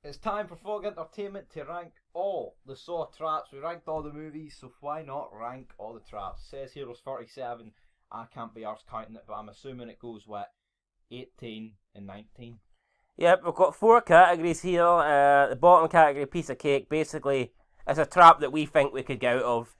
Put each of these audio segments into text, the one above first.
It's time for Fog Entertainment to rank all the Saw traps. We ranked all the movies, so why not rank all the traps? It says here there's 37. I can't be arsed counting it, but I'm assuming it goes with 18 and 19. Yep, we've got 4 categories here. The bottom category, piece of cake, basically is a trap that we think we could get out of.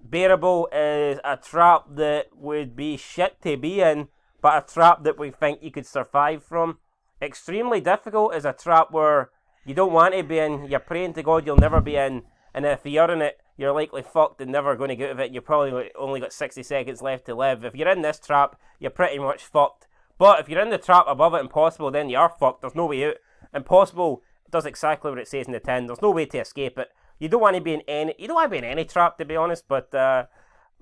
Bearable is a trap that would be shit to be in, but a trap that we think you could survive from. Extremely difficult is a trap where you don't want to be in, you're praying to God you'll never be in, and if you're in it, you're likely fucked and never going to get out of it, and you've probably only got 60 seconds left to live. If you're in this trap, you're pretty much fucked. But if you're in the trap above it, impossible, then you are fucked. There's no way out. Impossible does exactly what it says in the tin. There's no way to escape it. You don't want to be in any trap, to be honest, but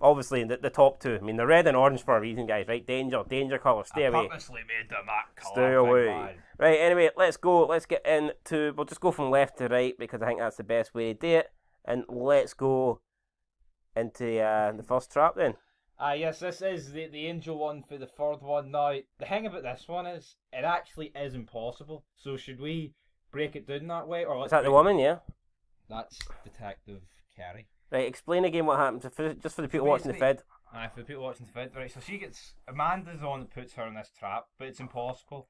obviously the top 2. I mean, the red and orange for a reason, guys, right? Danger colour, stay away. I purposely made them that colour. Stay away. Right, anyway, let's go. Let's get into, we'll just go from left to right because I think that's the best way to do it. And let's go into the first trap then. Yes, this is the angel one for the third one. Now, the thing about this one is, it actually is impossible. So should we break it down that way? Or Is that the woman, yeah? That's Detective Carey. Right, explain again what happens, just for the people watching the vid. For the people watching the vid, right, so Amanda's the one that puts her in this trap, but it's impossible.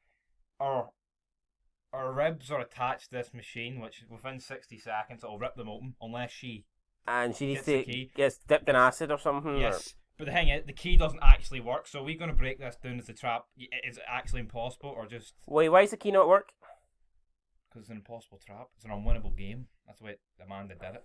Her ribs are attached to this machine, which within 60 seconds it'll rip them open, unless she... And she needs to get dipped in acid or something? Yes, but the thing is, the key doesn't actually work, so are we going to break this down as the trap? Is it actually impossible, or just... Wait, why does the key not work? Because it's an impossible trap. It's an unwinnable game. That's the way Amanda did it.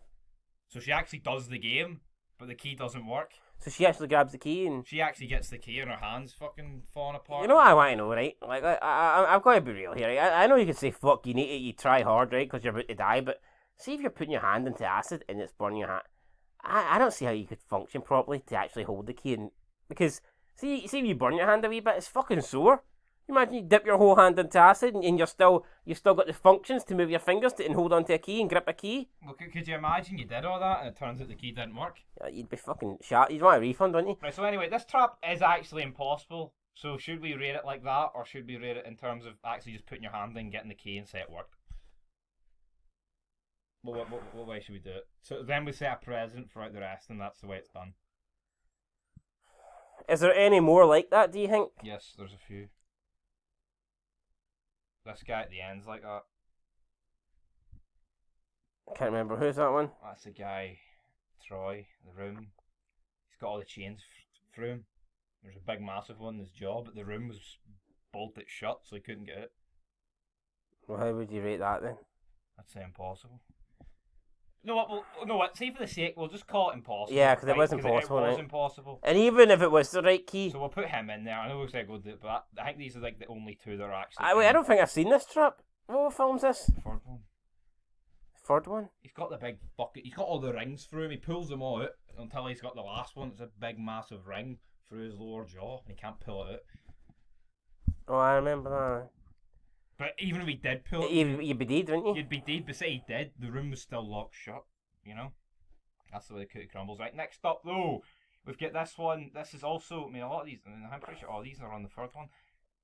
So she actually does the game, but the key doesn't work. So she actually grabs the key and... She actually gets the key and her hand's fucking falling apart. You know what I want to know, right? Like, I've got to be real here. I know you can say, fuck, you try hard, right? Because you're about to die, but see if you're putting your hand into acid and it's burning your hand. I don't see how you could function properly to actually hold the key. Because, see if you burn your hand a wee bit, it's fucking sore. Imagine you dip your whole hand into acid and you've still got the functions to move your fingers and hold onto a key and grip a key. Well, could you imagine you did all that and it turns out the key didn't work? Yeah, you'd be fucking shot. You'd want a refund, wouldn't you? Right, so anyway, this trap is actually impossible. So should we rate it like that, or should we rate it in terms of actually just putting your hand in, getting the key and say it worked? Well, what way should we do it? So then we set a precedent throughout the rest, and that's the way it's done. Is there any more like that, do you think? Yes, there's a few. This guy at the end's like that. I can't remember. Who's that one? That's the guy, Troy, the room. He's got all the chains through him. There's a big massive one in his jaw, but the room was bolted shut, so he couldn't get it. Well, how would you rate that then? I'd say impossible. You know what? See, for the sake, we'll just call it impossible. Yeah, because it was impossible. It was impossible. And even if it was the right key. So we'll put him in there. I know we said go do it, but I think these are like the only 2 that are actually. I don't think I've seen this trap. What film's this? The third one. Third one? He's got the big bucket. He's got all the rings through him. He pulls them all out until he's got the last one. It's a big, massive ring through his lower jaw, and he can't pull it out. Oh, I remember that. But even if he did pull it, you'd be dead, wouldn't you? You'd be dead, but say he did, the room was still locked shut. You know, that's the way the cookie crumbles. Right, next up though, we've got this one. This is also, I mean, a lot of these, I'm pretty sure all these are on the third one.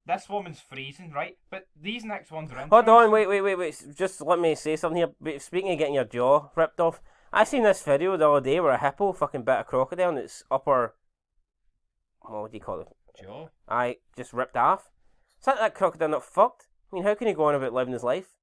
This woman's freezing, right? But these next ones are interesting. Hold on, wait. Just let me say something here. Speaking of getting your jaw ripped off, I seen this video the other day where a hippo fucking bit a crocodile and its upper, what do you call it? Jaw? Just ripped off. Is that crocodile not fucked? I mean, how can he go on about living his life?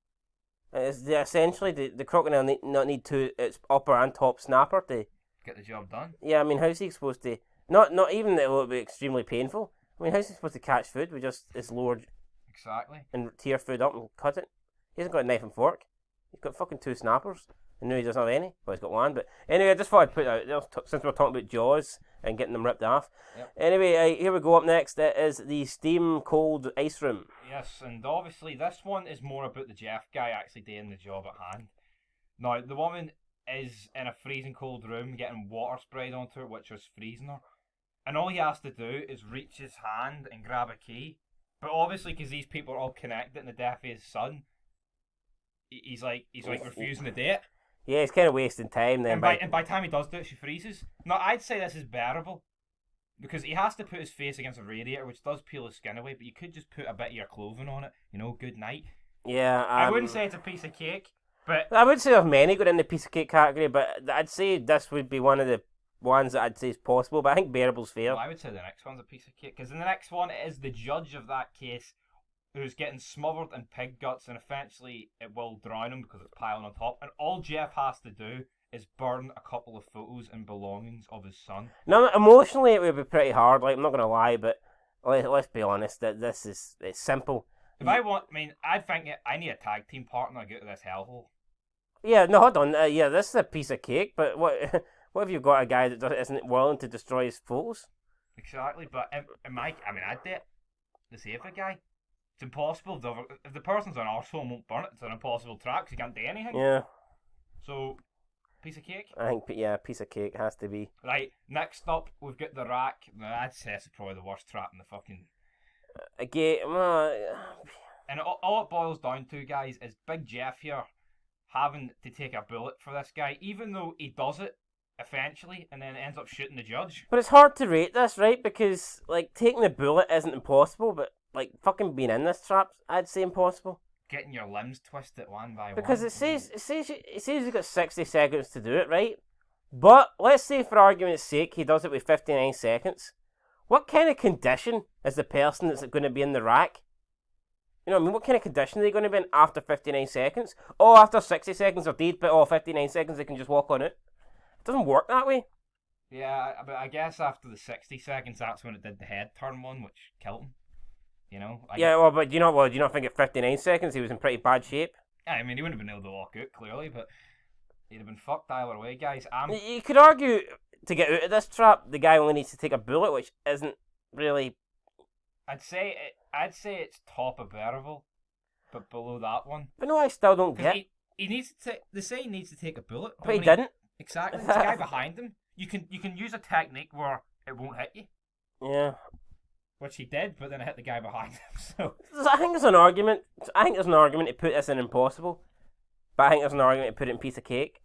It's essentially the crocodile not need its upper and top snapper to get the job done. Yeah, I mean, how's he supposed to? Not even that it will be extremely painful. I mean, how's he supposed to catch food with just his lower? Exactly. And tear food up and cut it. He hasn't got a knife and fork. He's got fucking 2 snappers. And no, he doesn't have any. Well, he's got 1, but anyway, I just thought I'd put it out there since we're talking about jaws and getting them ripped off. Yep. Anyway, here we go. Up next is the steam cold ice room. Yes, and obviously this one is more about the Jeff guy actually doing the job at hand. Now, the woman is in a freezing cold room getting water sprayed onto her, which is freezing her. And all he has to do is reach his hand and grab a key. But obviously, because these people are all connected and the death of his son, he's like refusing to do it. Yeah, he's kind of wasting time then. And by the time he does do it, she freezes. Now, I'd say this is bearable. Because he has to put his face against a radiator, which does peel his skin away, but you could just put a bit of your clothing on it. You know, good night. Yeah, I wouldn't say it's a piece of cake, but I would say there's many going in the piece of cake category, but I'd say this would be one of the ones that I'd say is possible. But I think bearable's fair. well, I would say the next one's a piece of cake because in the next one it is the judge of that case who's getting smothered in pig guts, and eventually it will drown him because it's piling on top. And all Jeff has to do is burn a couple of photos and belongings of his son. Now, emotionally, it would be pretty hard. Like, I'm not gonna lie, but let's be honest. That it's simple. If I mean, I think I need a tag team partner to get to this hellhole. Yeah, no, hold on. Yeah, this is a piece of cake, but what what if you've got a guy that isn't willing to destroy his photos? Exactly, but I mean, I'd do it to save a guy. It's impossible. If the person's an arsehole and won't burn it, it's an impossible trap because you can't do anything. Yeah. So, piece of cake? I think, yeah, piece of cake has to be. Right, next up, we've got the rack. Now, I'd say it's probably the worst trap in the fucking... Again, And all it boils down to, guys, is Big Jeff here having to take a bullet for this guy, even though he does it eventually and then ends up shooting the judge. but it's hard to rate this, right? Because, like, taking the bullet isn't impossible, but, like, fucking being in this trap, I'd say impossible. Getting your limbs twisted one by Because one. it says you've got 60 seconds to do it, right? But let's say, for argument's sake, he does it with 59 seconds. What kind of condition is the person that's going to be in the rack? You know what I mean? What kind of condition are they going to be in after 59 seconds? Oh, after 60 seconds they're dead, but 59 seconds they can just walk on it. It doesn't work that way. Yeah, but I guess after the 60 seconds, that's when it did the head turn one, which killed him. You know? But do you not think at 59 seconds he was in pretty bad shape? I mean, he wouldn't have been able to walk out, clearly, but he'd have been fucked either way, guys. You could argue, to get out of this trap, the guy only needs to take a bullet, which isn't really... I'd say it's top of bearable, but below that one. But no, I still don't get... He needs to they say he needs to take a bullet. But he didn't. Exactly. There's a guy behind him. You can use a technique where it won't hit you. Yeah. Which he did, but then it hit the guy behind him. So I think there's an argument. To put this in impossible, but I think there's an argument to put it in piece of cake.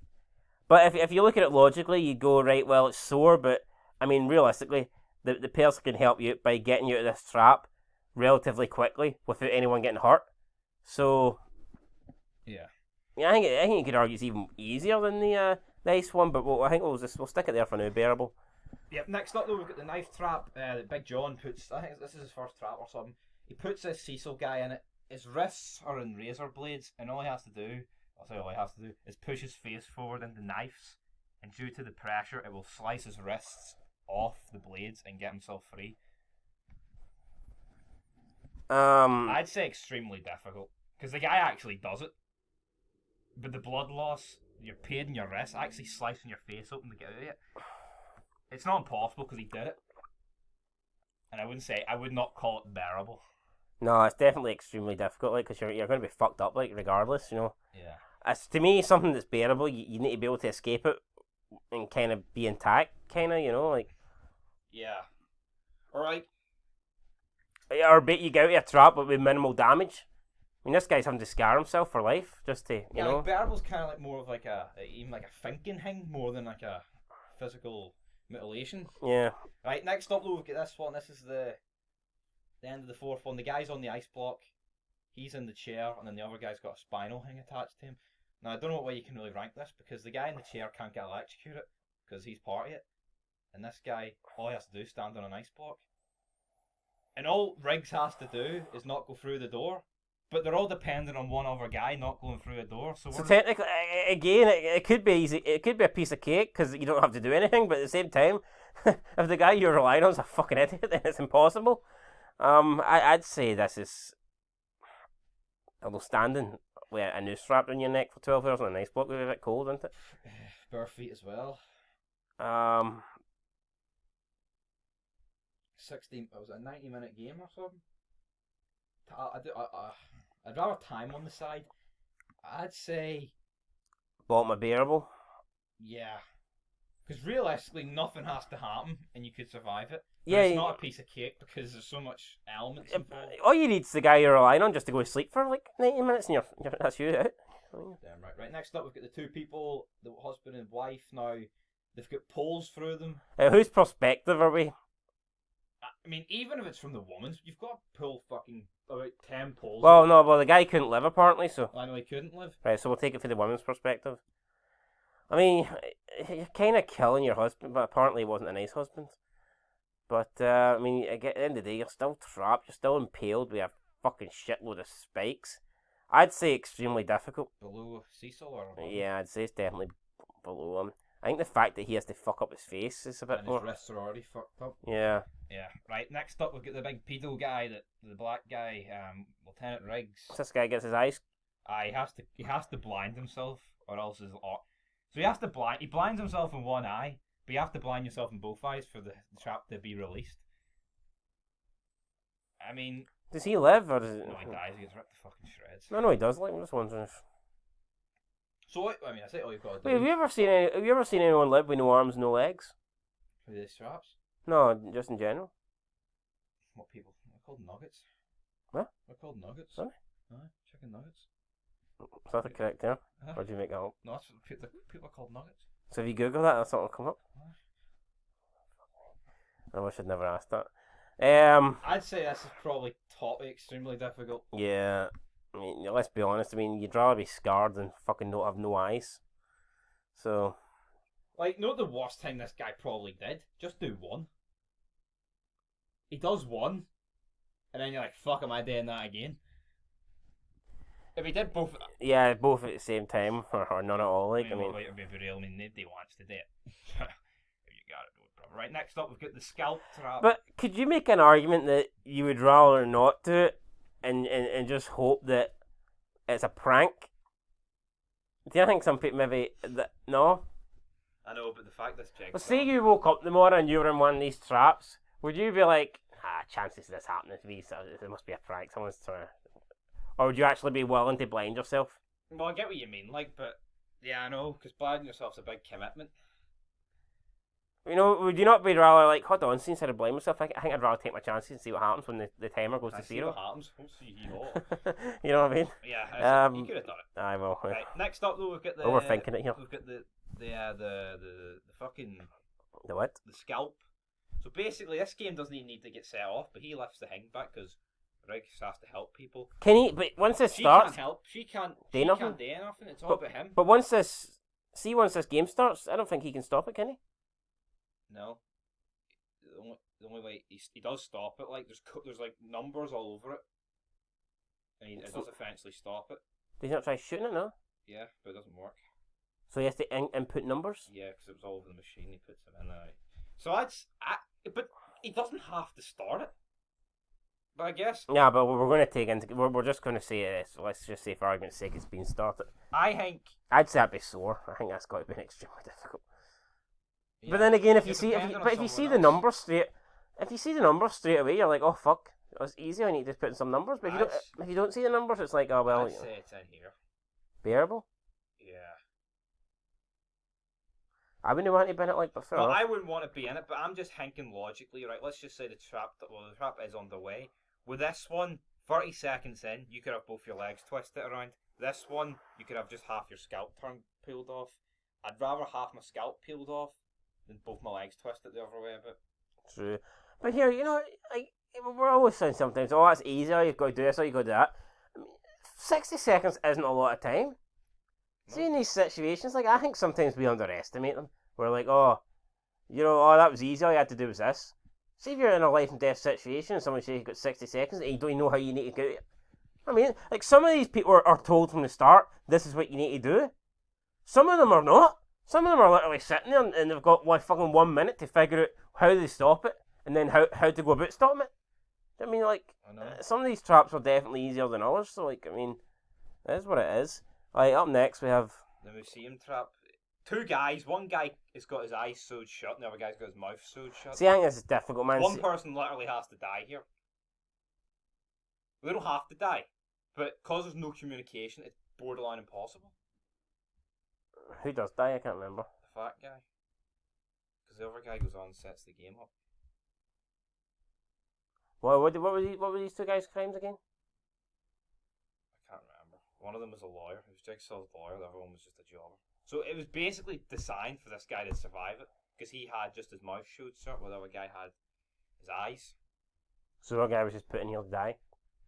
But if you look at it logically, you go, right, well, it's sore, but I mean, realistically, the person can help you by getting you out of this trap relatively quickly without anyone getting hurt. So yeah, I think you could argue it's even easier than the ice one. But I think we'll stick it there for now. Bearable. Yep, next up though, we've got the knife trap that Big John puts. I think this is his first trap or something. He puts this Cecil guy in it. His wrists are in razor blades, and all he has to do, is push his face forward into knives, and due to the pressure, it will slice his wrists off the blades and get himself free. I'd say extremely difficult, because the guy actually does it. But the blood loss, your pain in your wrist, actually slicing your face open to get out of it. It's not impossible because he did it. And I would not call it bearable. No, it's definitely extremely difficult, like, because you're going to be fucked up, like, regardless, you know. Yeah. As to me, something that's bearable, you need to be able to escape it and kind of be intact, kind of, you know, like. Yeah. Alright. Or you get out of a trap but with minimal damage. I mean, this guy's having to scar himself for life just to, you know. Like, bearable's kind of like more of like even like a thinking thing more than like a physical mutilation. Yeah. Right, next up though, we've got this one. This is the end of the fourth one. The guy's on the ice block. He's in the chair, and then the other guy's got a spinal thing attached to him. Now, I don't know what way you can really rank this, because the guy in the chair can't get electrocuted, because he's part of it. And this guy, all he has to do is stand on an ice block. And all Riggs has to do is not go through the door. But they're all dependent on one other guy not going through a door. So technically, again, it could be easy. It could be a piece of cake because you don't have to do anything. But at the same time, if the guy you're relying on is a fucking idiot, then it's impossible. I'd say this is, although standing with a noose wrapped on your neck for 12 hours on an ice block would be a bit cold, isn't it? bare feet as well. 16. It was a 90-minute game or something. I'd rather time on the side. I'd say bottom of bearable. Yeah, because realistically, nothing has to happen, and you could survive it. But Yeah, it's not a piece of cake because there's so much elements involved. All you need is the guy you're relying on just to go to sleep for like 90 minutes, and that's you out. Damn right. Right. Next up, we've got the two people, the husband and wife. Now they've got poles through them. Whose perspective are we? I mean, even if it's from the woman's, you've got to pull fucking about 10 poles. Well, no, well, the guy couldn't live, apparently, so... I know he couldn't live. Right, so we'll take it from the woman's perspective. I mean, you're kind of killing your husband, but apparently he wasn't a nice husband. But, I mean, at the end of the day, you're still trapped, you're still impaled with a fucking shitload of spikes. I'd say extremely difficult. Below Cecil or above? Yeah, I'd say it's definitely below him. I think the fact that he has to fuck up his face is a bit And more... his wrists are already fucked up. Yeah. Yeah. Right, next up we've got the big pedo guy, the black guy, Lieutenant Riggs. This guy gets his eyes... He has to blind himself, or else his... So he blinds himself in one eye, but you have to blind yourself in both eyes for the trap to be released. I mean... Does he live, or does it... No, he dies, he gets ripped to fucking shreds. No, he does, like, I'm just wondering if... So, I mean, I say all you've got to do. Wait, have you ever seen anyone live with no arms, no legs? With these straps? No, just in general. What people? They're called nuggets. What? They're called nuggets. Sorry? Chicken nuggets. Is that the correct term? Or do you make that up? No, that's what people are called nuggets. So if you Google that, that's something will come up. I wish I'd never asked that. I'd say this is probably extremely difficult. Yeah. I mean, let's be honest. I mean, you'd rather be scarred than fucking not have no eyes. So. Like, not the worst thing this guy probably did. Just do one. He does one, and then you're like, fuck, am I doing that again? If he did both... Yeah, both at the same time, or none at all, like, I mean... It'd be real, I mean, nobody wants to do it. If you got it, no problem. Right, next up, we've got the Scalp trap. But could you make an argument that you would rather not do it, and just hope that it's a prank? Do you think some people maybe... No? I know, but the fact this jigsaw... Well, say you woke up in the morning and you were in one of these traps, would you be like, chances of this happening to me, so it must be a prank, someone's trying to... Or would you actually be willing to blind yourself? Well, I get what you mean, like, but... Yeah, I know, because blinding yourself's a big commitment. You know, would you not be rather like, hold on, instead of blind myself, I think I'd rather take my chances and see what happens when the timer goes to See zero. what happens. We'll see you know. You know what I mean? Yeah, you could have done it. I will. Right, next up though, we've got the... Overthinking it here. We've got the fucking... The what? The Scalp. So basically, this game doesn't even need to get set off, but he lifts the hang back because Riggs has to help people. Can he? But once this She starts, can't help. She can't do do nothing? anything. It's all about him. But once this game starts, I don't think he can stop it, can he? No. The only way he does stop it, like there's like numbers all over it, and it does eventually stop it. Did he not try shooting it? No. Yeah, but it doesn't work. So he has to input numbers. Yeah, because it was all over the machine. He puts them in there. So but he doesn't have to start it. But I guess. Yeah, but we're going to take into. We're just going to say it. So let's just say, for argument's sake, it's been started. I'd say I'd be sore. I think that's got to be extremely difficult. Yeah. But then again, if you see the numbers straight, away, you're like, oh fuck, it's easy. I need to put in some numbers. But if you don't see the numbers, it's like, oh well. I'd say it's in here. Bearable. Yeah. I wouldn't want to be in it like before. Well, I wouldn't want to be in it, but I'm just thinking logically, right? Let's just say the trap is on the way. With this one, 30 seconds in, you could have both your legs twisted around. This one, you could have just half your scalp peeled off. I'd rather half my scalp peeled off than both my legs twisted the other way a bit. True. But here, we're always saying sometimes, oh, that's easy, you've got to do this, or you've got to do that. I mean, 60 seconds isn't a lot of time. No. See, in these situations, I think sometimes we underestimate them. We're like, oh, that was easy, all you had to do was this. See if you're in a life and death situation and someone says you've got 60 seconds and you don't even know how you need to get it. I mean, some of these people are told from the start, this is what you need to do. Some of them are not. Some of them are literally sitting there and they've got 1 minute to figure out how they stop it and then how to go about stopping it. I mean, some of these traps are definitely easier than others, so, it is what it is. Up next we have... The museum trap. 2 guys. One guy has got his eyes sewed shut and the other guy's got his mouth sewed shut. See, I think this is difficult, man. One person literally has to die here. They don't have to die, but because there's no communication, it's borderline impossible. Who does die? I can't remember. The fat guy. Because the other guy goes on and sets the game up. Well, what were these 2 guys' crimes again? I can't remember. One of them was a lawyer. It was Jigsaw's lawyer. The other one was just a jobber. So it was basically designed for this guy to survive it. Because he had just his mouth shut, while the other guy had his eyes. So our guy was just put in here to die.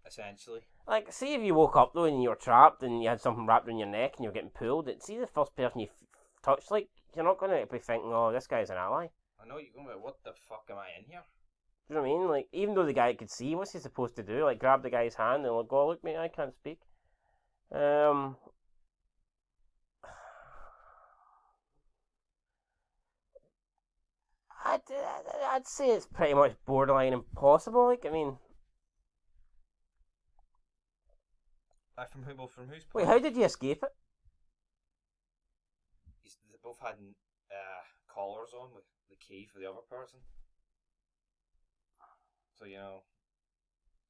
Essentially. Like, see if you woke up though and you were trapped and you had something wrapped around your neck and you were getting pulled. See the first person you touched, like, you're not going to be thinking, oh, this guy's an ally. I know you're going about, what the fuck am I in here? Do you know what I mean? Like, even though the guy could see, what's he supposed to do? Like, grab the guy's hand and like, go, look, mate, I can't speak. I'd say it's pretty much borderline impossible. Like, I mean, From whose point? wait, how did you escape it? They both had collars on with the key for the other person. So, you know,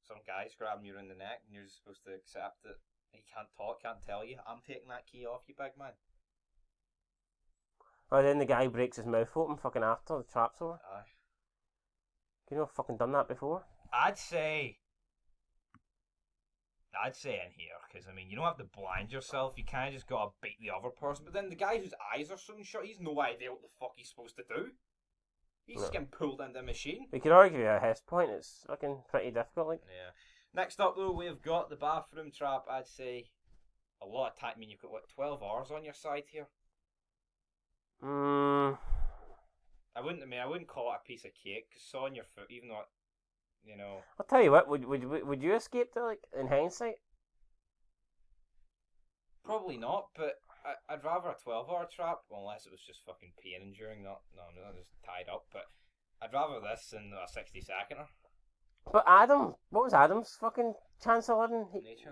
some guy's grabbing you around the neck and you're supposed to accept that he can't talk, can't tell you, I'm taking that key off you, big man. Or then the guy breaks his mouth open fucking after the trap's over. Aye. You know, I've fucking done that before. I'd say in here, because, I mean, you don't have to blind yourself, you kind of just gotta beat the other person, but then the guy whose eyes are sewn shut, he's no idea what the fuck he's supposed to do. He's just getting pulled into the machine. We could argue a his point, it's fucking pretty difficult, like. Yeah. Next up, though, we've got the bathroom trap. I'd say a lot of time. I mean, you've got, what, 12 hours on your side here? I wouldn't call it a piece of cake, because saw on your foot, even though, you know... I'll tell you what, would you escape to, like, in hindsight? Probably not, but I'd rather a 12-hour trap, unless it was just fucking pain enduring, not just tied up, but I'd rather this than a 60-seconder. But Adam, what was Adam's fucking chance of living?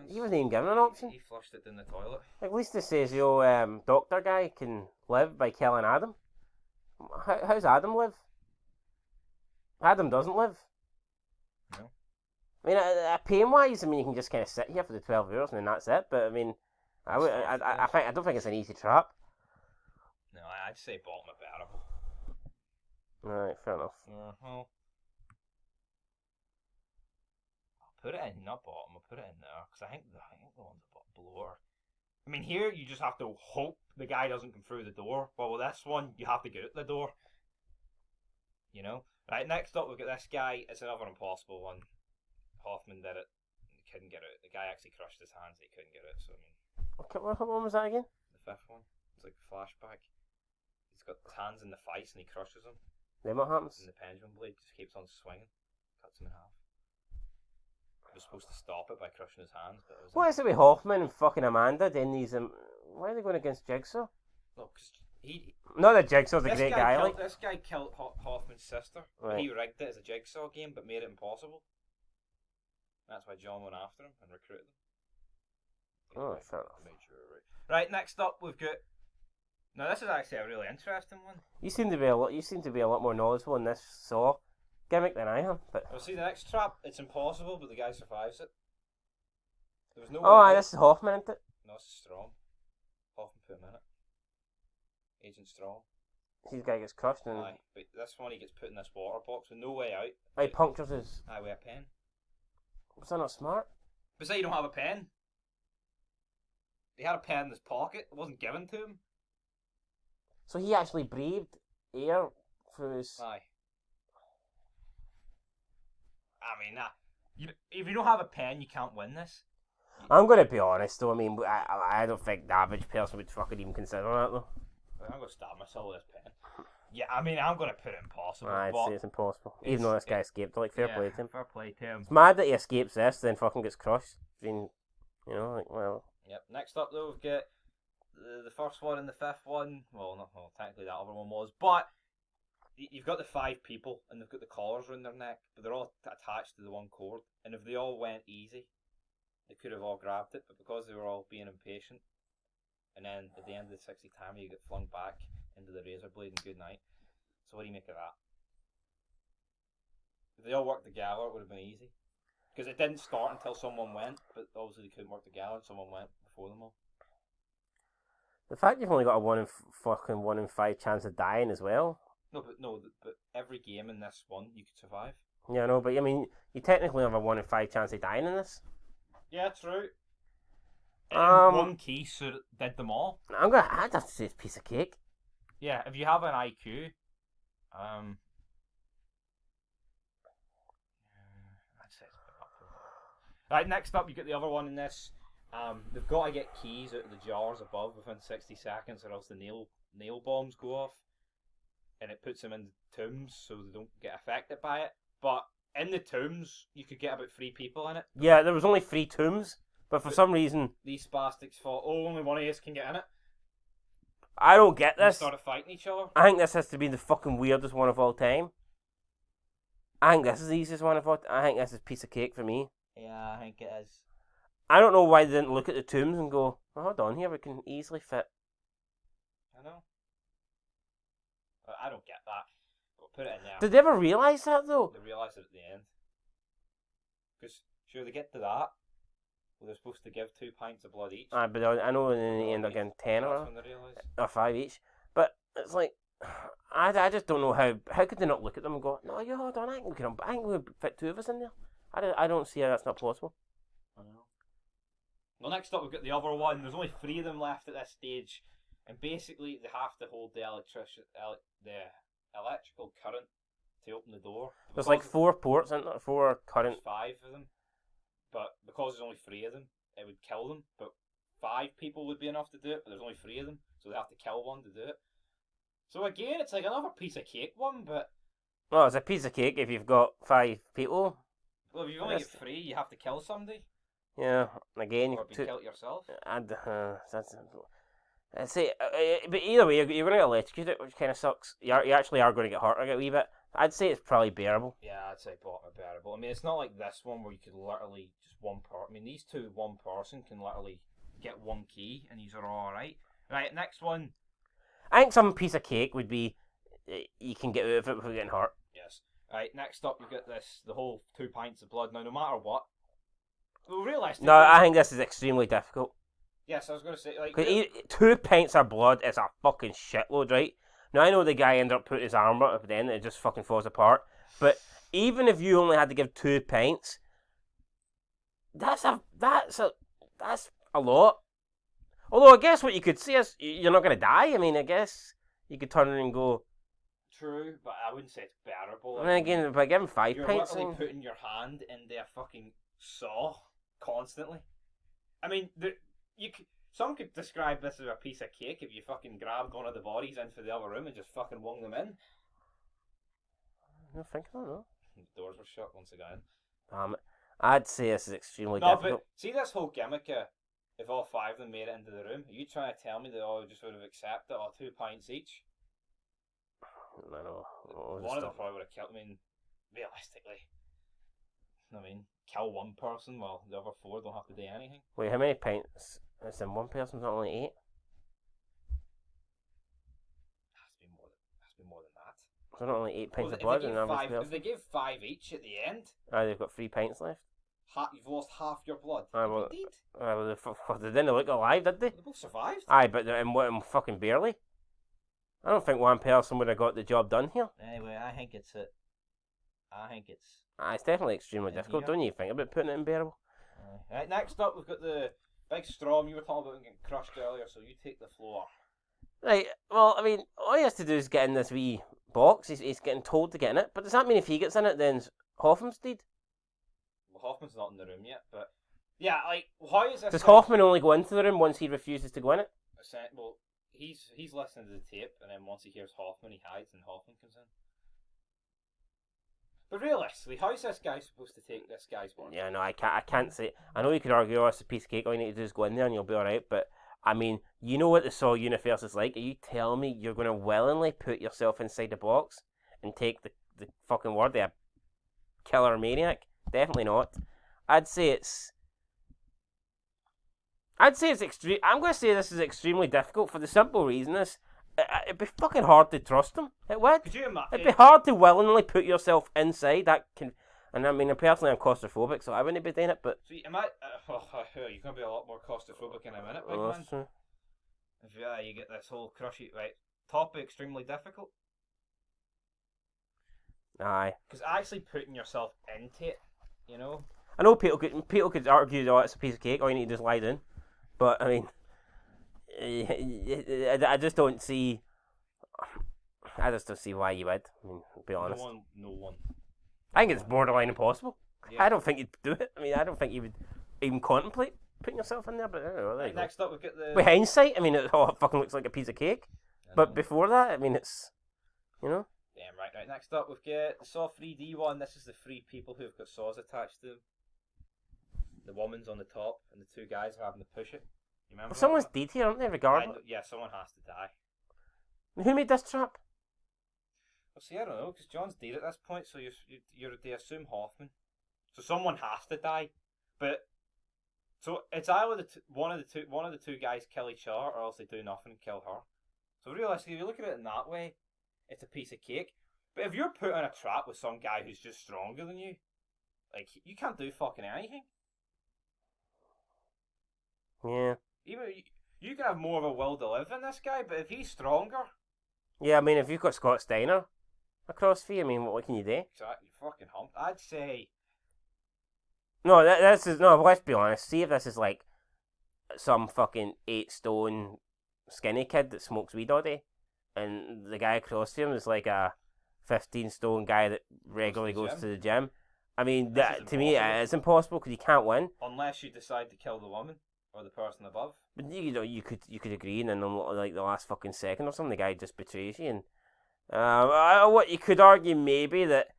He wasn't even given an option. He flushed it down the toilet. At least it says the doctor guy can live by killing Adam. How's Adam live? Adam doesn't live. No. I mean, pain-wise, I mean, you can just kind of sit here for the 12 hours and then that's it. But I mean, I don't think it's an easy trap. No, I'd say bottom of bearable. Alright, fair enough. Well, I'll put it in, not bottom. I'll put it in there because I think the one's below her. I mean, here you just have to hope the guy doesn't come through the door. Well, with this one, you have to get out the door. You know? Right, next up, we've got this guy. It's another impossible one. Hoffman did it. He couldn't get out. The guy actually crushed his hands. He couldn't get out. So, I mean... Okay, what one was that again? The fifth one. It's like a flashback. He's got his hands in the face and he crushes them. Then what happens? And the pendulum blade just keeps on swinging. Cuts him in half. I was supposed to stop it by crushing his hands, but it was... What is it with Hoffman and fucking Amanda doing these... why are they going against Jigsaw? No, because he... Not that Jigsaw's a great guy, like... This guy killed Hoffman's sister. Right. He rigged it as a Jigsaw game, but made it impossible. That's why John went after him and recruited him. Oh, fair enough. Right, next up we've got... Now this is actually a really interesting one. You seem to be a lot more knowledgeable in this Saw gimmick than I am, but... Well, see, the next trap, it's impossible, but the guy survives it. There was no Oh, way this is Hoffman, isn't it? No, it's Strong. Hoffman put him in it. Agent Strong. This guy gets crushed and... Aye, but this one he gets put in this water box with no way out. He punctures his... Aye, with a pen. Was that not smart? But say you don't have a pen. He had a pen in his pocket. It wasn't given to him. So he actually breathed air through his... Aye. I mean, if you don't have a pen, you can't win this. I'm going to be honest though, I mean, I don't think the average person would fucking even consider that though. I'm going to stab myself with this pen. Yeah, I mean, I'm going to put it impossible. I'd say it's impossible. Even though this guy escaped, like, fair play to him. Fair play to him. It's mad that he escapes this, then fucking gets crushed. I mean, you know, like, well... Yep, next up though, we've got the first one and the fifth one. Well, technically that other one was, but you've got the 5 people and they've got the collars around their neck, but they're all attached to the one cord. And if they all went easy, they could have all grabbed it, but because they were all being impatient, and then at the end of the 60 timer, you get flung back into the razor blade and good night. So what do you make of that? If they all worked together, it would have been easy. Because it didn't start until someone went, but obviously they couldn't work together and someone went before them all. The fact you've only got a 1 in 5 chance of dying as well. But every game in this one, you could survive. Yeah, no, but I mean, you technically have a 1 in 5 chance of dying in this. Yeah, true. One key did them all. I'd have to say it's a piece of cake. Yeah, if you have an IQ, I'd Right, next up, you get the other one in this. They've got to get keys out of the jars above within 60 seconds, or else the nail bombs go off, and it puts them in tombs so they don't get affected by it. But in the tombs, you could get about 3 people in it. Yeah, there was only 3 tombs, but for some reason These spastics thought, oh, only one of us can get in it. I don't get They this. started fighting each other. I think this has to be the fucking weirdest one of all time. I think this is the easiest one of all. I think this is piece of cake for me. Yeah, I think it is. I don't know why they didn't look at the tombs and go, oh, hold on here, we can easily fit. I know. I don't get that. But put it in there. Did they ever realise that though? They realised it at the end. Because, sure, they get to that. Well, they're supposed to give 2 pints of blood each. But I know in the end they're getting 10 That's when they realise. or 5 each. But it's like, I just don't know how could they not look at them and go, no, yeah, hold on, I think we can fit 2 of us in there. I don't see how that's not possible. I know. Well, next up we've got the other one. There's only 3 of them left at this stage, and basically they have to hold the electrical current to open the door. There's like 4 ports, isn't there? 4 current. There's 5 of them, but because there's only 3 of them, it would kill them. But 5 people would be enough to do it, but there's only 3 of them, so they have to kill one to do it. So again, it's like another piece of cake one, but Well, it's a piece of cake if you've got 5 people. well, if you only get 3, you have to kill somebody, Yeah, again, or be killed yourself. I'd say, but either way, you're going to get electrocuted, which kind of sucks. You actually are going to get hurt a wee bit. I'd say it's probably bearable. Yeah, I'd say bottom are bearable. I mean, it's not like this one where you could literally just one person. I mean, these two, one person can literally get 1 key, and these are all right. Right, next one. I think some piece of cake would be you can get out of it without getting hurt. Yes. Right, next up you get the whole 2 pints of blood. Now, no matter what, well, realistically... No, I think this is extremely difficult. Yes, I was going to say, like... Because 2 pints of blood is a fucking shitload, right? Now, I know the guy ended up putting his arm up at the end and it just fucking falls apart. But even if you only had to give 2 pints, that's a lot. Although I guess what you could say is you're not going to die. I mean, I guess you could turn it and go... True, but I wouldn't say it's bearable. And then again, if I give him 5 you're pints... literally putting your hand into a fucking saw constantly. I mean, some could describe this as a piece of cake if you fucking grabbed one of the bodies into the other room and just fucking wung them in. I think I don't know. The doors were shut once again. I'd say this is extremely No, difficult. but see this whole gimmick if all 5 of them made it into the room, are you trying to tell me they all just would have accepted 2 pints each? I know. One of them probably would have killed. I mean, realistically, kill 1 person while the other 4 don't have to do anything. Wait, how many pints? Is in 1 person's not only 8? Has to be more than that. So not only 8 pints of blood in average person. If they give 5 each at the end, They've got 3 pints left. You've lost half your blood. Well, Indeed. They didn't look alive, did they? They both survived. But fucking barely. I don't think 1 person would have got the job done here. Anyway, I think it's It's definitely extremely difficult, here. don't you think about putting it in bearable? Right, next up we've got the big Strom. You were talking about getting crushed earlier, so you take the floor. Right, well, I mean, all he has to do is get in this wee box. He's getting told to get in it. But does that mean if he gets in it, then Hoffman's dead? Well, Hoffman's not in the room yet, but yeah, like, how is this? Does Hoffman only go into the room once he refuses to go in it? Well, he's listening to the tape, and then once he hears Hoffman, he hides, and Hoffman comes in. But realistically, how is this guy supposed to take this guy's word? Yeah, no, I can't say. I know you could argue, oh, it's a piece of cake. All you need to do is go in there and you'll be alright. But, I mean, you know what the Saw universe is like. Are you telling me you're going to willingly put yourself inside the box and take the fucking word of a killer maniac? Definitely not. I'd say it's extreme. I'm going to say this is extremely difficult for the simple reason is it'd be fucking hard to trust him. It would. Could you imagine? It'd be hard to willingly put yourself inside that. And I mean, personally, I'm claustrophobic, so I wouldn't be doing it. But so you're going to be a lot more claustrophobic in a minute, big man. true. If you get this whole crushy right. Top extremely difficult. Aye. Because actually putting yourself into it, you know. I know people could argue, oh, it's a piece of cake. All you need to do is lie down. But I mean, I just don't see. I just don't see why you would. I mean, to be honest. No one. I think it's borderline impossible. Yeah. I don't think you'd do it. I mean, I don't think you would even contemplate putting yourself in there. But I don't know. There Right, you go. next up, we've got the. With hindsight, I mean, it fucking looks like a piece of cake. I But know. before that, I mean, it's, you know. Damn right, right. Next up, we've got the Saw 3D one. This is the 3 people who've got saws attached to them. The woman's on the top, and the 2 guys are having to push it. You remember? Well, someone's that? dead here, aren't they? Regardless. Yeah, someone has to die. Who made this trap? Well, see, I don't know, because John's dead at this point, so they assume Hoffman. So someone has to die, but so it's either one of the two guys kill each other, or else they do nothing and kill her. So realistically, if you look at it in that way, it's a piece of cake. But if you're put in a trap with some guy who's just stronger than you, like you can't do fucking anything. Yeah. Even you can have more of a will to live than this guy, but if he's stronger, Yeah, I mean, if you've got Scott Steiner across for you, I mean, what can you do? exactly, fucking humped. I'd say. No, this is no. Let's be honest. See if this is like some fucking 8 stone skinny kid that smokes weed all day, and the guy across from him is like a 15 stone guy that regularly goes to the gym. I mean, This that is to me impossible. it's impossible because you can't win. Unless you decide to kill the woman or the person above. But you know, you could agree, and then like the last fucking second or something, the guy just betrays you. And what you could argue maybe that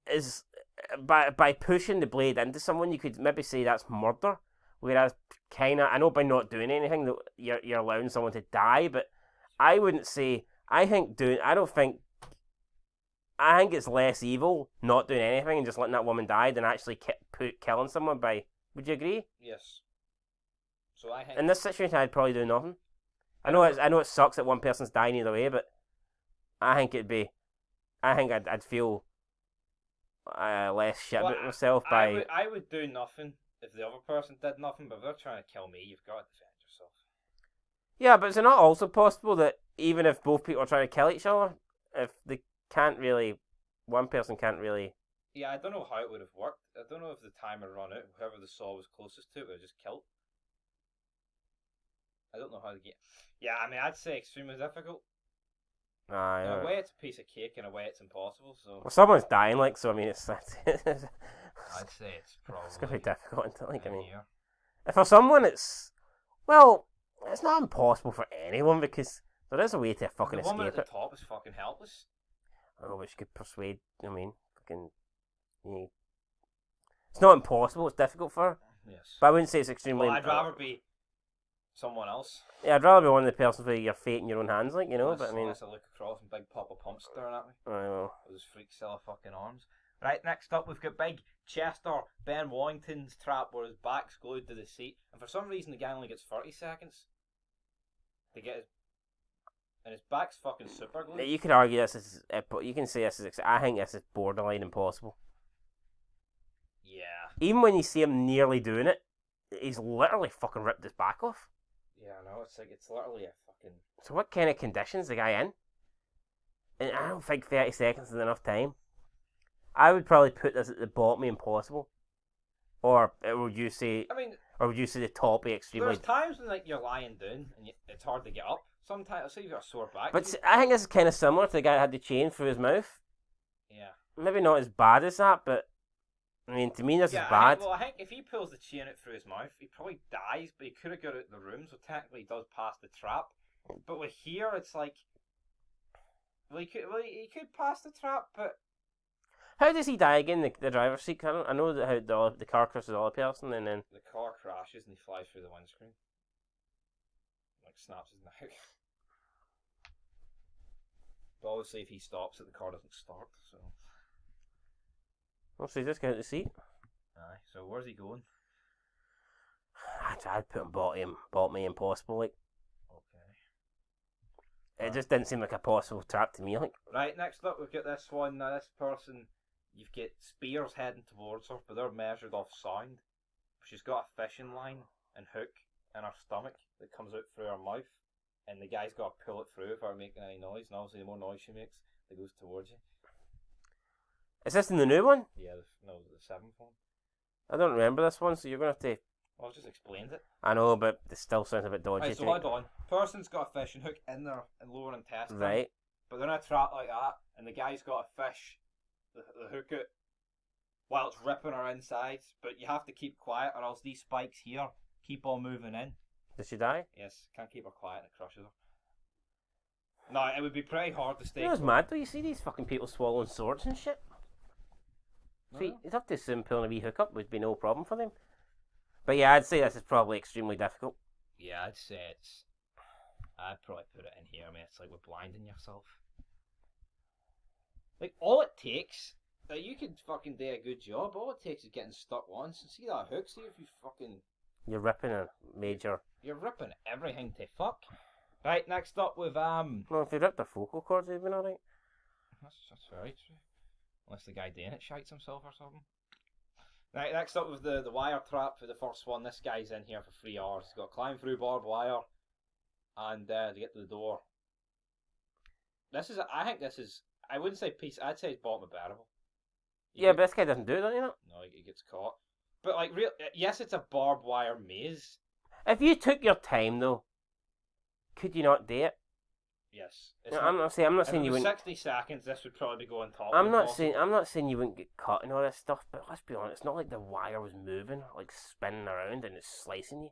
is by pushing the blade into someone, you could maybe say that's murder. Whereas, kind of, I know by not doing anything that you're allowing someone to die, but I wouldn't say. I think it's less evil not doing anything and just letting that woman die than actually killing someone by. Would you agree? Yes. So I think In this situation, I'd probably do nothing. I know it sucks that one person's dying either way, but I think I'd feel less shit about myself by. I would do nothing if the other person did nothing, but if they're trying to kill me, you've got to defend yourself. Yeah, but is it not also possible that even if both people are trying to kill each other, if they can't really, one person can't really. Yeah, I don't know how it would have worked. I don't know if the timer run out. Whoever the saw was closest to would have just killed. I don't know how to get. Yeah, I mean, I'd say extremely difficult. In a way, it's a piece of cake. In a way, it's impossible. So. Well, someone's dying, like, so I mean, it's. I'd say it's probably. It's gonna be difficult, isn't it? Like, I mean, here. if for someone, it's not impossible for anyone because there is a way to fucking The woman escape at the it. top is fucking helpless. Oh, which could persuade. I mean, fucking. It's not impossible. It's difficult for her, Yes. but I wouldn't say it's extremely. Well, I'd rather be someone else. Yeah, I'd rather be one of the persons with your fate in your own hands, like, you know. Unless, but I mean, unless I look across and Big Papa Pump's staring at me. well, With his freak cellar fucking arms. Right, next up we've got Big Chester Ben Wallington's trap where his back's glued to the seat, and for some reason the guy only gets 30 seconds to get his. And his back's fucking super glued. you could argue this is. You can say this is. I think this is borderline impossible. Yeah. Even when you see him nearly doing it, he's literally fucking ripped his back off. Yeah, I know, it's literally a fucking. So what kind of conditions the guy in? And I don't think 30 seconds is enough time. I would probably put this at the bottom of impossible. Or would you say? I mean, Or would you say the top of extremely? there's times when like you're lying down and it's hard to get up. Sometimes, say you've got a sore back. But I think this is kind of similar to the guy that had the chain through his mouth. Yeah. Maybe not as bad as that, but I mean, to me, this is bad. I think if he pulls the chain out through his mouth, he probably dies, but he could have got out of the room, so technically he does pass the trap. But with here, it's like, he could pass the trap, but How does he die again? The driver's seat. I know that how the car crosses the other person, and then the car crashes and he flies through the windscreen, like snaps his neck. But obviously, if he stops it, the car doesn't start. So. so he just got out the seat. Aye. So where's he going? I'd put him bottom me impossible. Like Okay. it just didn't seem like a possible trap to me. Like Right. Next up, we've got this one. Now, this person, you've got spears heading towards her, but they're measured off sound. She's got a fishing line and hook in her stomach that comes out through her mouth, and the guy's got to pull it through without making any noise. And obviously, the more noise she makes, it goes towards you. is this in the new one? Yeah, the 7th one. I don't remember this one, so you're gonna have to. Well, I've just explained it. I know, but it still sounds a bit dodgy. Right, so hold on. Person's got a fishing hook in their lower intestine. Right. But they're in a trap like that, and the guy's got a fish, the hook out, while it's ripping her insides. But you have to keep quiet, or else these spikes here keep on moving in. Does she die? Yes, can't keep her quiet and it crushes her. No, it would be pretty hard to stay. You know, it's mad though. You see these fucking people swallowing swords and shit. No. See, it's up to assume pulling a wee hookup would be no problem for them. But yeah, I'd say this is probably extremely difficult. Yeah, I'd probably put it in here. I mean, it's like we're blinding yourself. Like, all it takes, like, you could fucking do a good job. All it takes is getting stuck once. And see that hook? See if you fucking... You're ripping a major... You're ripping everything to fuck. Right, next up with, Well, if you ripped the vocal cords, it'd been alright. That's very true. Unless the guy doing it shites himself or something. Right, next up with the wire trap for the first one. This guy's in here for 3 hours. He's got to climb through barbed wire and to get to the door. I think this is, I wouldn't say piece, I'd say it's bottom of bearable. Yeah, but this guy doesn't do that, you know? No, he gets caught. But like, yes, it's a barbed wire maze. If you took your time, though, could you not do it? Yes. No, I'm not saying you wouldn't. 60 seconds, this would probably be going top. I'm not saying you wouldn't get cut and all this stuff, but let's be honest, it's not like the wire was moving, like spinning around and it's slicing you.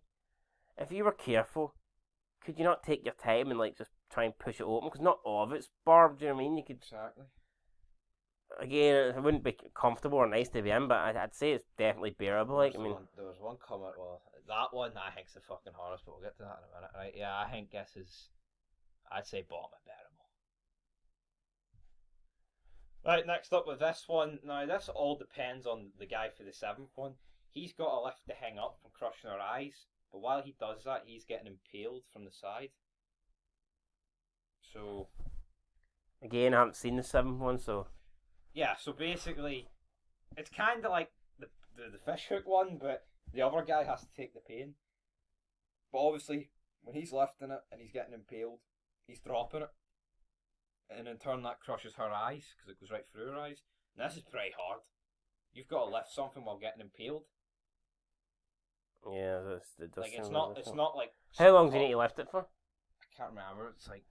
If you were careful, could you not take your time and like just try and push it open? Because not all of it's barbed. Do you know what I mean? You could. Exactly. Again, it wouldn't be comfortable or nice to be in, but I'd say it's definitely bearable. Like, I mean, there was one comment. Well, that one I think's the fucking hardest, but we'll get to that in a minute, right? Yeah, I think this is. I'd say bottom of bearable. Right, next up with this one. Now, this all depends on the guy for the 7th one. He's got to lift the thing up from crushing her eyes, but while he does that, he's getting impaled from the side. So... Again, I haven't seen the 7th one, so... Yeah, so basically, it's kind of like the fish hook one, but the other guy has to take the pain. But obviously, when he's lifting it and he's getting impaled, he's dropping it. And in turn, that crushes her eyes, because it goes right through her eyes. And this is pretty hard. You've got to lift something while getting impaled. Yeah, it does. Like, it's not like... How long do you need to lift it for? I can't remember. It's like...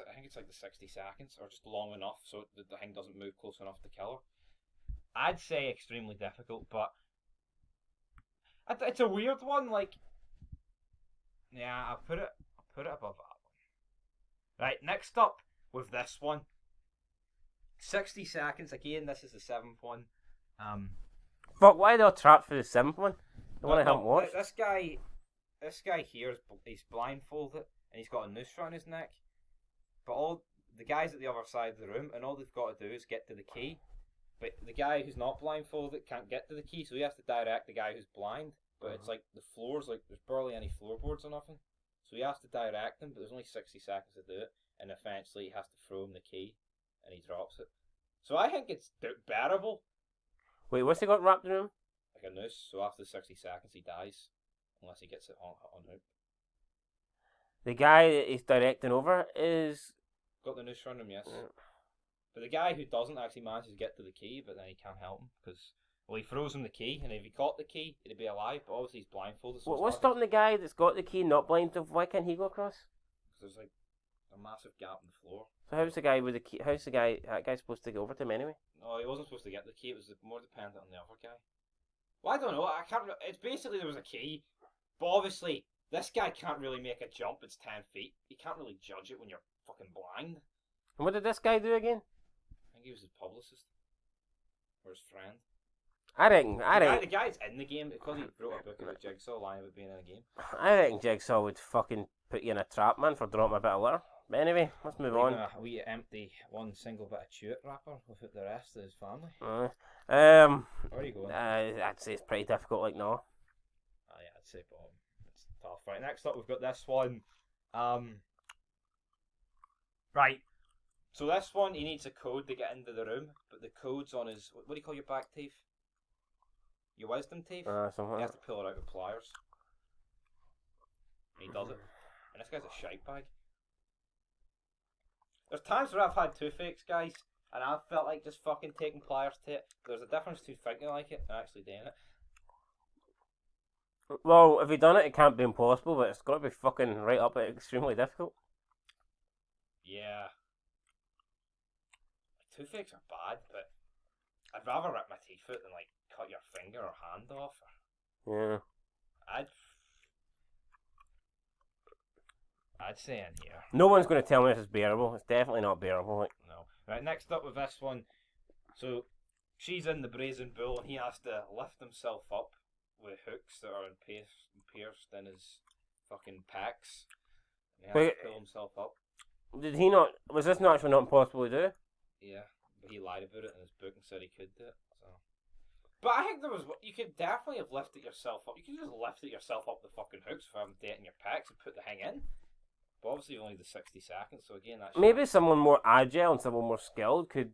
I think it's like the 60 seconds, or just long enough so the thing doesn't move close enough to kill her. I'd say extremely difficult, but... It's a weird one, like... Yeah, I'll put it above that one. Right, next up with this one. 60 seconds, again, this is the 7th one. Fuck, why are they all trapped for the 7th one? I want to help watch. This guy here, he's blindfolded, and he's got a noose around his neck. But all the guys at the other side of the room, and all they've got to do is get to the key. But the guy who's not blindfolded can't get to the key, so he has to direct the guy who's blind. But it's like the floors, like there's barely any floorboards or nothing. So he has to direct him, but there's only 60 seconds to do it. And eventually he has to throw him the key, and he drops it. So I think it's bearable. Wait, what's he got wrapped in him? Like a noose, so after 60 seconds he dies. Unless he gets it on hook. The guy that he's directing over is... Got the noose around him, yes. Yeah. But the guy who doesn't actually manage to get to the key, but then he can't help him, because... Well, he throws him the key, and if he caught the key, he'd be alive, but obviously he's blindfolded. So what's stopping the guy that's got the key not blindfolded? Why can't he go across? Because there's like a massive gap in the floor. So how's the guy with the key? That guy supposed to go over to him anyway? No, he wasn't supposed to get the key. It was more dependent on the other guy. Well, I don't know. I can't. It's basically there was a key, but obviously this guy can't really make a jump. It's 10 feet. You can't really judge it when you're fucking blind. And what did this guy do again? I think he was his publicist or his friend. I reckon. The guy's in the game because he wrote a book about Jigsaw lying about being in a game. I reckon Jigsaw would fucking put you in a trap, man, for dropping a bit of litter. But anyway, let's move on. We empty one single bit of chewit wrapper without the rest of his family. Where are you going? I'd say it's pretty difficult, like, no. Oh, yeah, I'd say bottom. It's tough. Right, next up we've got this one. Right. So this one, he needs a code to get into the room, but the code's on his... What do you call your back teeth? Your wisdom teeth? Something He like has to pull it out with pliers. And he does it. And this guy's a shite bag. There's times where I've had toothaches, guys, and I've felt like just fucking taking pliers to it. There's a difference between thinking like it and actually doing it. Well, if he done it, it can't be impossible, but it's got to be fucking right up at extremely difficult. Yeah. Toothaches are bad, but... I'd rather rip my teeth out than like cut your finger or hand off. Yeah. I'd say in here. No one's going to tell me this is bearable. It's definitely not bearable. Like. No. Right, next up with this one. So, she's in the brazen bull and he has to lift himself up with hooks that are pierced in his fucking pecs. And he has to pull himself up. Did he not? Was this not actually not impossible to do? Yeah, but he lied about it in his book and said he could do it. So. But I think you could definitely have lifted yourself up. You could just lifted yourself up the fucking hooks without having to in your pecs and put the thing in. But obviously only the 60 seconds, so again that's... Maybe someone more agile and someone more skilled could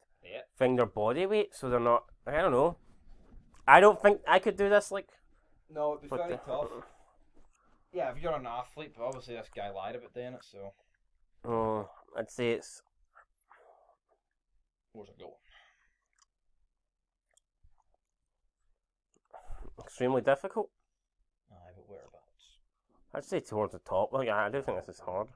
find their body weight so they're not... I don't know. I don't think I could do this, like... No, it'd be very tough. Yeah, if you're an athlete, but obviously this guy lied about doing it, so... Oh, I'd say it's... Where's it going? Extremely difficult. Aye, but whereabouts? I'd say towards the top. Like, I do think this is hard.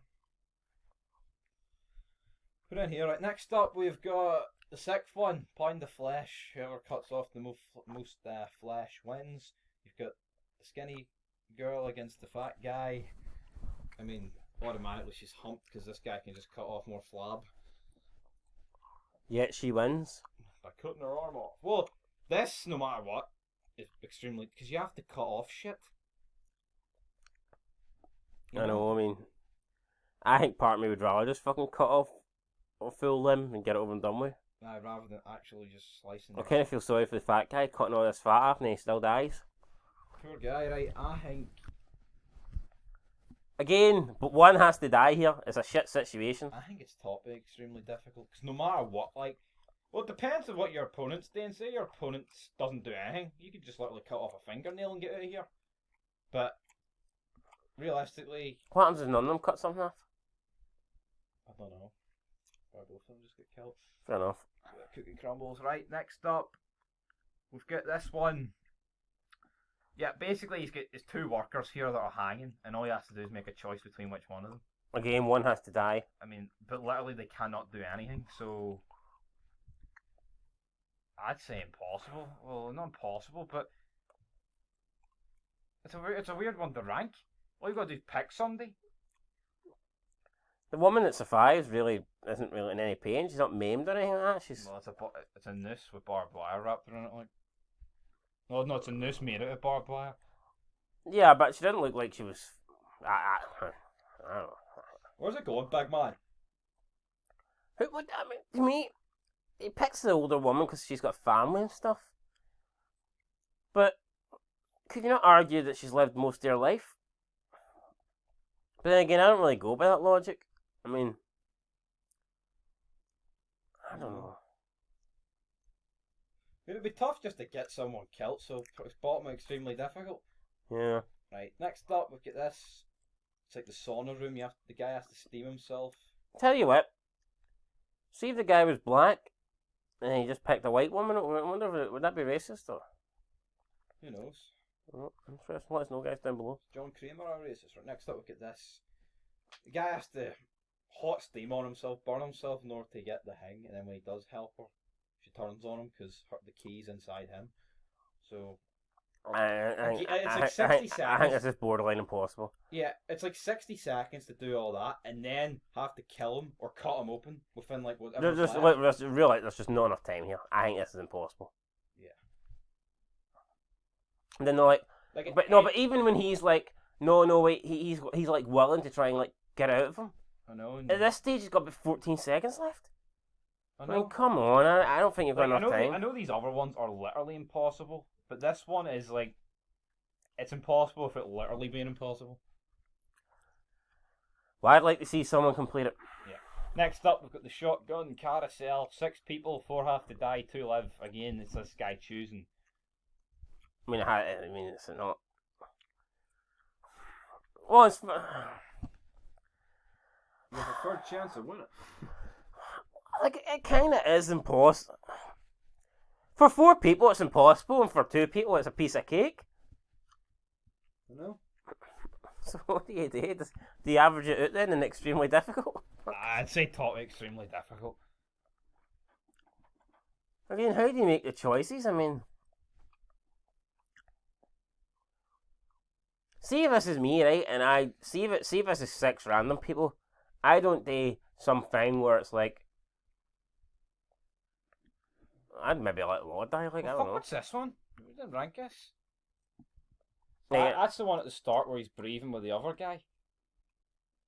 Put in here, right. Next up, we've got the sixth one, pound the flesh. Whoever cuts off the most flesh wins. You've got the skinny girl against the fat guy. I mean, automatically she's humped because this guy can just cut off more flab. Yet she wins. By cutting her arm off. Well, this, no matter what, is extremely... Because you have to cut off shit. I know, I mean... I think part of me would rather just fucking cut off a full limb and get it over and done with. Rather than actually just slicing I kind of feel sorry for the fat guy cutting all this fat off and he still dies. Poor guy, right? I think... Again, but one has to die here. It's a shit situation. I think it's extremely difficult. Because no matter what, like... Well, it depends on what your opponent's doing. Say your opponent doesn't do anything. You could just literally cut off a fingernail and get out of here. But... Realistically... What happens if none of them cut something off? I don't know. Or both of them just get killed. Fair enough. Cookie crumbles. Right, next up, we've got this one. Yeah, basically he's got his two workers here that are hanging, and all he has to do is make a choice between which one of them. Again, one has to die. I mean, but literally they cannot do anything, so... I'd say impossible. Well, not impossible, but... It's a weird one to rank. All you gotta do is pick somebody. The woman that survives really isn't really in any pain. She's not maimed or anything like that. She's... Well, it's a noose with barbed wire wrapped around it, like. Well, no, it's a noose made out of barbed wire. Yeah, but she didn't look like she was... I don't know. Where's it going, big man? Who would... I mean, to me, he picks the older woman because she's got family and stuff. But could you not argue that she's lived most of her life? But then again, I don't really go by that logic. I mean... I don't know. It'd be tough just to get someone killed, so it's bottom extremely difficult. Yeah. Right, next up we've got this. It's like the sauna room. The guy has to steam himself. Tell you what. See if the guy was black, and he just picked a white woman. I wonder if would that be racist or? Who knows? Oh, interesting. Let us know, guys, down below. John Kramer or racist? Right, next up we've got this. The guy has to hot steam on himself, burn himself in order to get the hang, and then when he does help her, she turns on him because the key's inside him. So it's like 60 seconds. I think this is borderline impossible. Yeah, it's like 60 seconds to do all that, and then have to kill him or cut him open within like whatever. There's just not enough time here. I think this is impossible. Yeah. And then they're like but even when he's like, no, wait, he's like willing to try and like get out of him. I know. At this stage, he's got about 14 seconds left. I mean, come on. I don't think you've got enough time. I know these other ones are literally impossible, but this one is like, it's impossible if it literally being impossible. Well, I'd like to see someone complete it. Yeah. Next up, we've got the Shotgun Carousel. 6 people, 4 have to die, 2 live. Again, it's this guy choosing. I mean, it's not. Well, it's. You have a third chance of winning. Like, it kind of is impossible. For 4 people, it's impossible, and for 2 people, it's a piece of cake. I know. So what do you do? Do you average it out then and extremely difficult? I'd say top extremely difficult. Again, how do you make the choices? I mean, see if this is me, right? And I see if this is 6 random people. I don't do some thing where it's like, I'd maybe let Lord die. Like, I don't know. What's this one? We didn't rank this. Yeah. That's the one at the start where he's breathing with the other guy.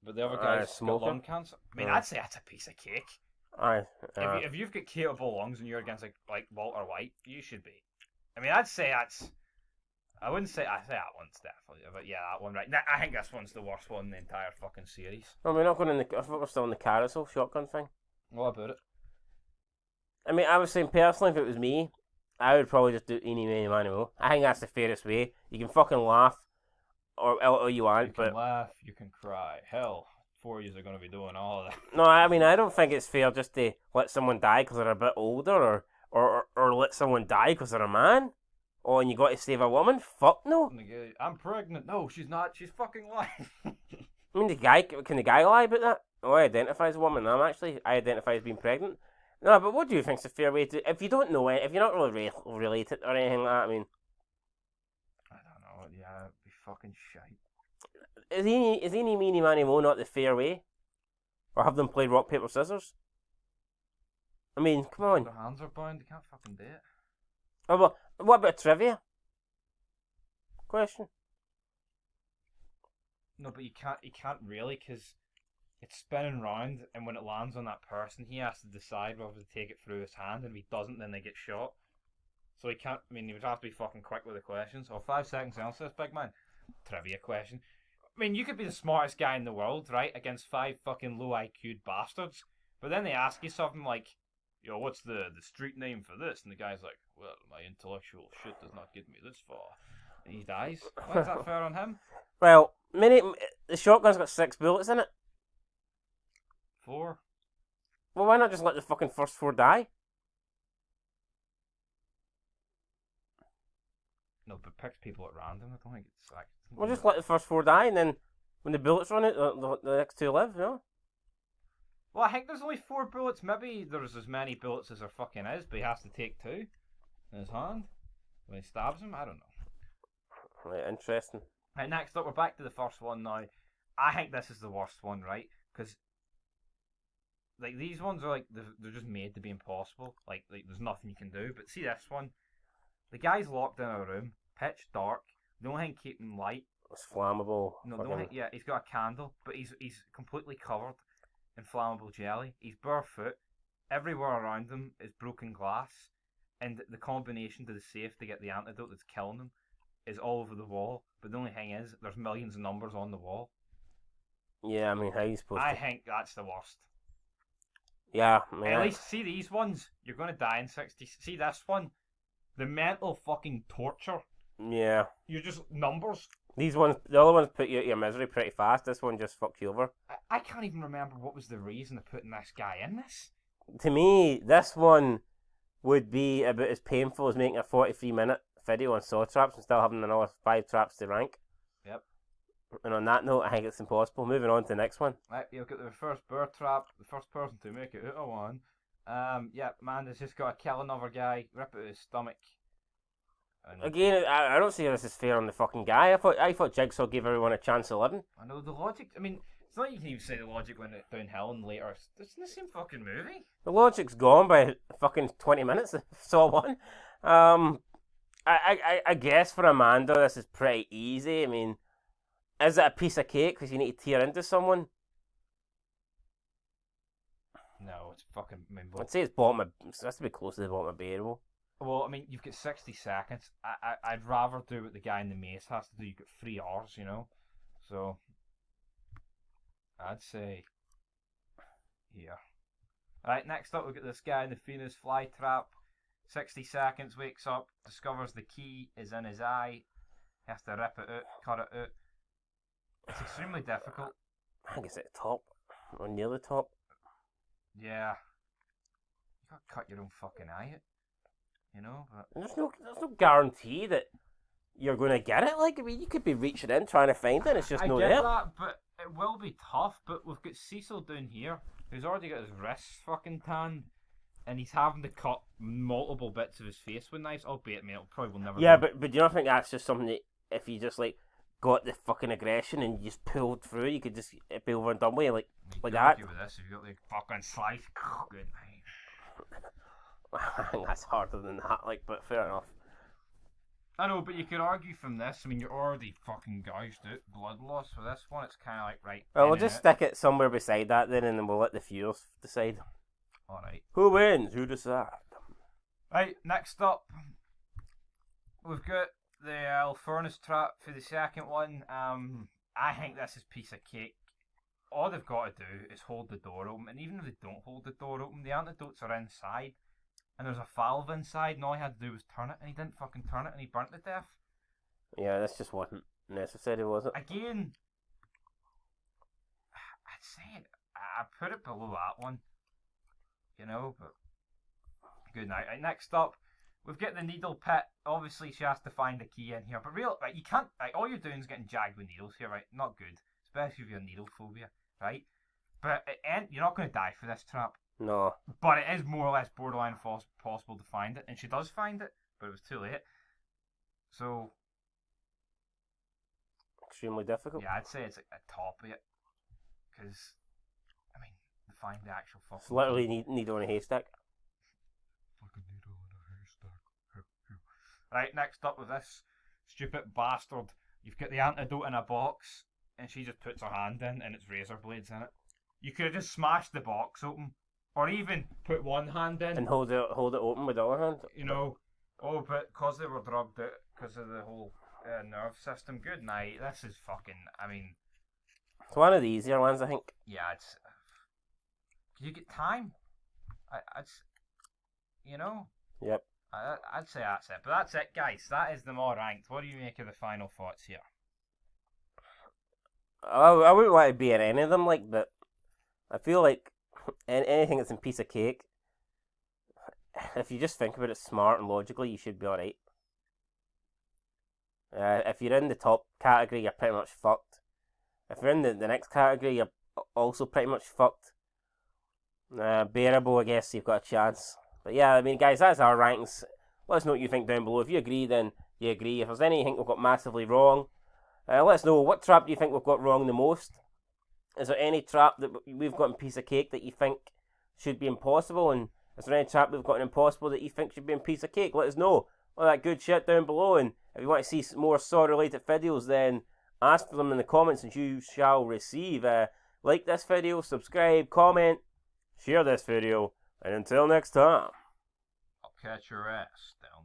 But the other guy's got lung cancer. I mean, I'd say that's a piece of cake. Aye. If you've got capable lungs and you're against like Walter White, you should be. I mean, I'd say that's. I wouldn't say. I say that one's definitely, but yeah, that one right. I think this one's the worst one in the entire fucking series. No, we're not going in the. I thought we're still in the carousel shotgun thing. What about it? I mean, I was saying personally, if it was me, I would probably just do eeny, meeny, miny, mo. I think that's the fairest way. You can fucking laugh, or you want, you can laugh, you can cry. Hell, 4 years are going to be doing all of that. No, I mean, I don't think it's fair just to let someone die because they're a bit older, or let someone die because they're a man. Oh, and you got to save a woman? Fuck no. I'm pregnant. No, she's not. She's fucking lying. I mean, can the guy lie about that? Oh, I identify as a woman. I identify as being pregnant. No, but what do you think's a fair way to... If you don't know it, if you're not really related or anything like that, I mean... I don't know. Yeah, it'd be fucking shite. Is eeny, meeny, miny, mo not the fair way? Or have them played rock, paper, scissors? I mean, come on. Their hands are bound. They can't fucking do it. Oh, well, what about trivia? Question. No, but you can't really, because it's spinning round, and when it lands on that person, he has to decide whether to take it through his hand, and if he doesn't, then they get shot. So he can't, I mean, he would have to be fucking quick with the questions. So 5 seconds answer this, big man. Trivia question. I mean, you could be the smartest guy in the world, right, against 5 fucking low IQ'd bastards, but then they ask you something like, yo, what's the street name for this? And the guy's like, well, my intellectual shit does not get me this far. And he dies. What's that fair on him? Well, the shotgun's got 6 bullets in it. 4. Well, why not just let the fucking first 4 die? No, but picks people at random. I don't think it's like. Well, just let the first 4 die, and then when the bullets run out, the next 2 live, you know? Well, I think there's only 4 bullets. Maybe there's as many bullets as there fucking is, but he has to take 2 in his hand when he stabs him. I don't know. Right, interesting. Right, next up, we're back to the first one now. I think this is the worst one, right? Because like these ones are like they're just made to be impossible. Like there's nothing you can do. But see this one, the guy's locked in a room, pitch dark. The only thing keeping him light. It's flammable. No, the only thing, yeah, he's got a candle, but he's completely covered in flammable jelly. He's barefoot. Everywhere around him is broken glass, and the combination to the safe to get the antidote that's killing him is all over the wall. But the only thing is, there's millions of numbers on the wall. Yeah, I mean, how are you supposed to... I think that's the worst. Yeah, I mean... At least, see these ones, you're going to die in 60... See this one? The mental fucking torture. Yeah. You're just numbers. These ones, the other ones put you out of your misery pretty fast. This one just fucked you over. I can't even remember what was the reason of putting this guy in this. To me, this one would be about as painful as making a 43-minute video on saw traps and still having another 5 traps to rank. Yep. And on that note, I think it's impossible. Moving on to the next one. Right, you've got the first bear trap, the first person to make it out of one. Yeah, man, has just got to kill another guy, rip out his stomach. And again, I don't see this as fair on the fucking guy. I thought Jigsaw gave everyone a chance of living. I know the logic. I mean, it's not like you can even say the logic went downhill and later. It's in the same fucking movie. The logic's gone by fucking 20 minutes. Saw one. I guess for Amanda, this is pretty easy. I mean, is it a piece of cake because you need to tear into someone? No, it's fucking. I mean, I'd say it's bottom of. It has to be close to the bottom of bearable. Well, I mean, you've got 60 seconds. I'd rather do what the guy in the mace has to do. You've got 3 hours, you know? So, I'd say, yeah. Alright, next up we've got this guy in the Venus flytrap. 60 seconds, wakes up, discovers the key is in his eye. He has to rip it out, cut it out. It's extremely difficult. I think it's at the top, or near the top. Yeah. You gotta cut your own fucking eye out. You know, but there's no guarantee that you're going to get it. Like, I mean, you could be reaching in trying to find it, and it's just no there. I get that, but it will be tough. But we've got Cecil down here, who's already got his wrists fucking tanned. and he's having to cut multiple bits of his face with knives, albeit, mate, it probably will never Yeah, be. but do you not think that's just something that if you just like got the fucking aggression and you just pulled through, you could just be over and done with, like that? Argue with this, if you got the fucking slice, good night. I think that's harder than that, like, but fair enough. I know, but you could argue from this. I mean, you're already fucking gouged out blood loss for this one. It's kind of like, right. Well, we'll just stick it somewhere beside that then, and then we'll let the viewers decide. Alright. Who wins? Who decides? Right, next up, we've got the furnace trap for the second one. I think this is piece of cake. All they've got to do is hold the door open, and even if they don't hold the door open, the antidotes are inside, and there's a valve inside, and all he had to do was turn it, and he didn't fucking turn it, and he burnt to death. Yeah, this just wasn't necessary, was it? Again, I'd say it, I put it below that one, you know, but good night. Right, next up, we've got the needle pit. Obviously, she has to find a key in here, but right, you can't, right, all you're doing is getting jagged with needles here, right? Not good, especially if you have needle phobia, right? But you're not going to die for this trap. No. But it is more or less borderline possible to find it, and she does find it, but it was too late. So, Extremely difficult. yeah, I'd say it's a top of it, because, I mean, to find the actual fucking... It's literally needle in a haystack. Fucking needle in a haystack. Right, next up with this stupid bastard, you've got the antidote in a box, and she just puts her hand in, and it's razor blades in it. You could have just smashed the box open, or even put one hand in. And hold it open with the other hand. You know, but because they were drugged out, because of the whole nerve system, good night. This is fucking, I mean... It's one of the easier ones, I think. Yeah, it's... you get time? I'd... You know? Yep. I'd say that's it. But that's it, guys. That is them all ranked. What do you make of the final thoughts here? I wouldn't want to be in any of them, like, but I feel like anything that's in piece of cake, if you just think about it smart and logically, you should be alright. If you're in the top category, you're pretty much fucked. If you're in the next category, you're also pretty much fucked. Bearable, I guess you've got a chance. But yeah, I mean, guys, that's our rankings. Let us know what you think down below. If you agree, then you agree. If there's anything we've got massively wrong, let us know. What trap do you think we've got wrong the most? Is there any trap that we've got in piece of cake that you think should be impossible? And is there any trap we've got in impossible that you think should be in piece of cake? Let us know. All that good shit down below. And if you want to see more Saw-related videos, then ask for them in the comments and you shall receive. Like this video, subscribe, comment, share this video. And until next time, I'll catch your ass down